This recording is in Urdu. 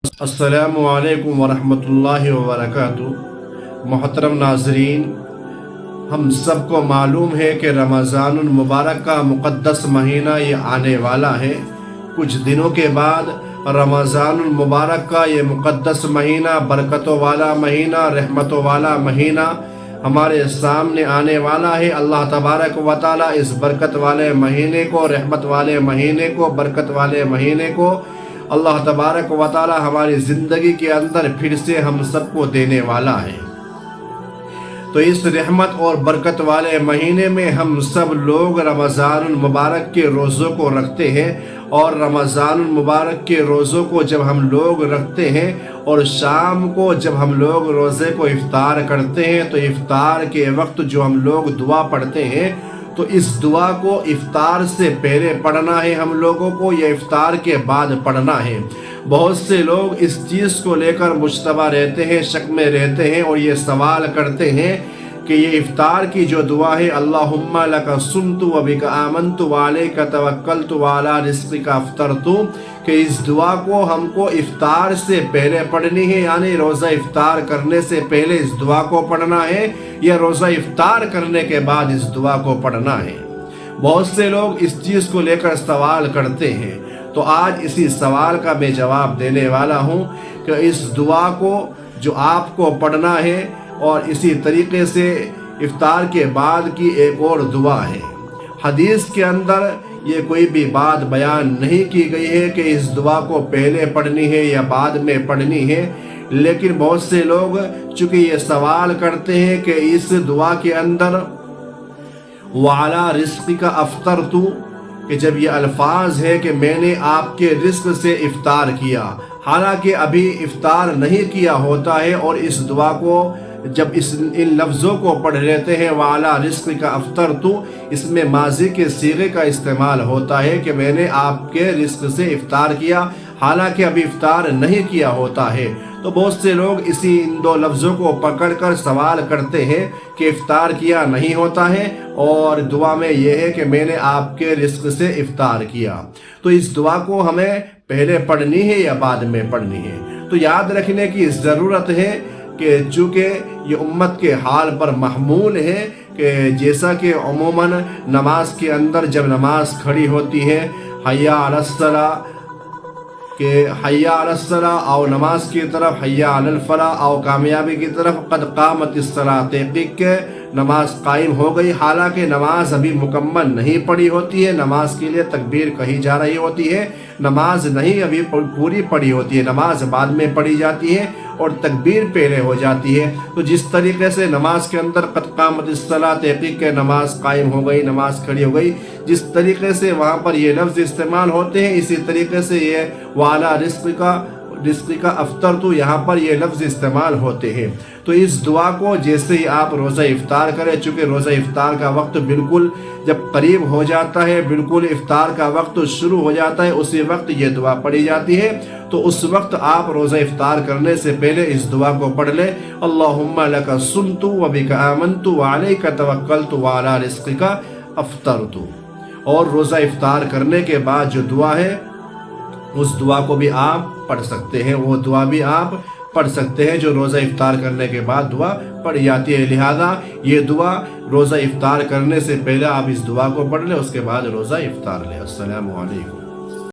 السلام علیکم ورحمۃ اللہ وبرکاتہ۔ محترم ناظرین، ہم سب کو معلوم ہے کہ رمضان المبارک کا مقدس مہینہ یہ آنے والا ہے۔ کچھ دنوں کے بعد رمضان المبارک کا یہ مقدس مہینہ، برکتوں والا مہینہ، رحمتوں والا مہینہ ہمارے سامنے آنے والا ہے۔ اللہ تبارک و تعالیٰ اس برکت والے مہینے کو، رحمت والے مہینے کو، برکت والے مہینے کو اللہ تبارک و تعالیٰ ہماری زندگی کے اندر پھر سے ہم سب کو دینے والا ہے۔ تو اس رحمت اور برکت والے مہینے میں ہم سب لوگ رمضان المبارک کے روزوں کو رکھتے ہیں، اور رمضان المبارک کے روزوں کو جب ہم لوگ رکھتے ہیں اور شام کو جب ہم لوگ روزے کو افطار کرتے ہیں، تو افطار کے وقت جو ہم لوگ دعا پڑھتے ہیں، تو اس دعا کو افطار سے پہلے پڑھنا ہے ہم لوگوں کو یا افطار کے بعد پڑھنا ہے؟ بہت سے لوگ اس چیز کو لے کر مشتبہ رہتے ہیں، شک میں رہتے ہیں، اور یہ سوال کرتے ہیں کہ یہ افطار کی جو دعا ہے، اللہم لک صمت وبک آمنت وعلیک توکلت وعلی رزقک افطرت، کہ اس دعا کو ہم کو افطار سے پہلے پڑھنی ہے، یعنی روزہ افطار کرنے سے پہلے اس دعا کو پڑھنا ہے یا روزہ افطار کرنے کے بعد اس دعا کو پڑھنا ہے؟ بہت سے لوگ اس چیز کو لے کر سوال کرتے ہیں۔ تو آج اسی سوال کا میں جواب دینے والا ہوں کہ اس دعا کو جو آپ کو پڑھنا ہے، اور اسی طریقے سے افطار کے بعد کی ایک اور دعا ہے۔ حدیث کے اندر یہ کوئی بھی بات بیان نہیں کی گئی ہے کہ اس دعا کو پہلے پڑھنی ہے یا بعد میں پڑھنی ہے، لیکن بہت سے لوگ چونکہ یہ سوال کرتے ہیں کہ اس دعا کے اندر وعلی رزقک افطرت، کہ جب یہ الفاظ ہے کہ میں نے آپ کے رزق سے افطار کیا، حالانکہ ابھی افطار نہیں کیا ہوتا ہے، اور اس دعا کو جب ان لفظوں کو پڑھ لیتے ہیں وعلی رزقک افطرت، اس میں ماضی کے صیغے کا استعمال ہوتا ہے کہ میں نے آپ کے رزق سے افطار کیا، حالانکہ ابھی افطار نہیں کیا ہوتا ہے۔ تو بہت سے لوگ ان دو لفظوں کو پکڑ کر سوال کرتے ہیں کہ افطار کیا نہیں ہوتا ہے، اور دعا میں یہ ہے کہ میں نے آپ کے رزق سے افطار کیا۔ تو اس دعا کو ہمیں پہلے پڑھنی ہے یا بعد میں پڑھنی ہے؟ تو یاد رکھنے کی ضرورت ہے کہ چونکہ یہ امت کے حال پر محمول ہے کہ جیسا کہ عموماً نماز کے اندر جب نماز کھڑی ہوتی ہے، حیا علی الصلاۃ، کہ حیا علی الصلاۃ، آؤ نماز کی طرف، حیا علی الفلاح، آؤ کامیابی کی طرف، قد قامت الصلاۃ، تحقیق کے نماز قائم ہو گئی، حالانکہ نماز ابھی مکمل نہیں پڑھی ہوتی ہے، نماز کے لیے تکبیر کہی جا رہی ہوتی ہے، نماز نہیں ابھی پوری پڑھی ہوتی ہے، نماز بعد میں پڑھی جاتی ہے اور تکبیر پہلے ہو جاتی ہے۔ تو جس طریقے سے نماز کے اندر قد قامت الصلاۃ، تحقیق کے نماز قائم ہو گئی، نماز کھڑی ہو گئی، جس طریقے سے وہاں پر یہ لفظ استعمال ہوتے ہیں، اسی طریقے سے یہ وعلی رزقک افطرت، یہاں پر یہ لفظ استعمال ہوتے ہیں۔ تو اس دعا کو جیسے ہی آپ روزہ افطار کریں، چونکہ روزہ افطار کا وقت بالکل جب قریب ہو جاتا ہے، بالکل افطار کا وقت شروع ہو جاتا ہے، اسی وقت یہ دعا پڑھی جاتی ہے۔ تو اس وقت آپ روزہ افطار کرنے سے پہلے اس دعا کو پڑھ لیں، اللہم لک صمت وبک آمنت وعلیک توکلت وعلی رزقک افطرت۔ اور روزہ افطار کرنے کے بعد جو دعا ہے، اس دعا کو بھی آپ پڑھ سکتے ہیں، وہ دعا بھی آپ پڑھ سکتے ہیں جو روزہ افطار کرنے کے بعد دعا پڑھی جاتی ہے۔ لہذا یہ دعا روزہ افطار کرنے سے پہلے آپ اس دعا کو پڑھ لیں، اس کے بعد روزہ افطار لیں۔ السلام علیکم۔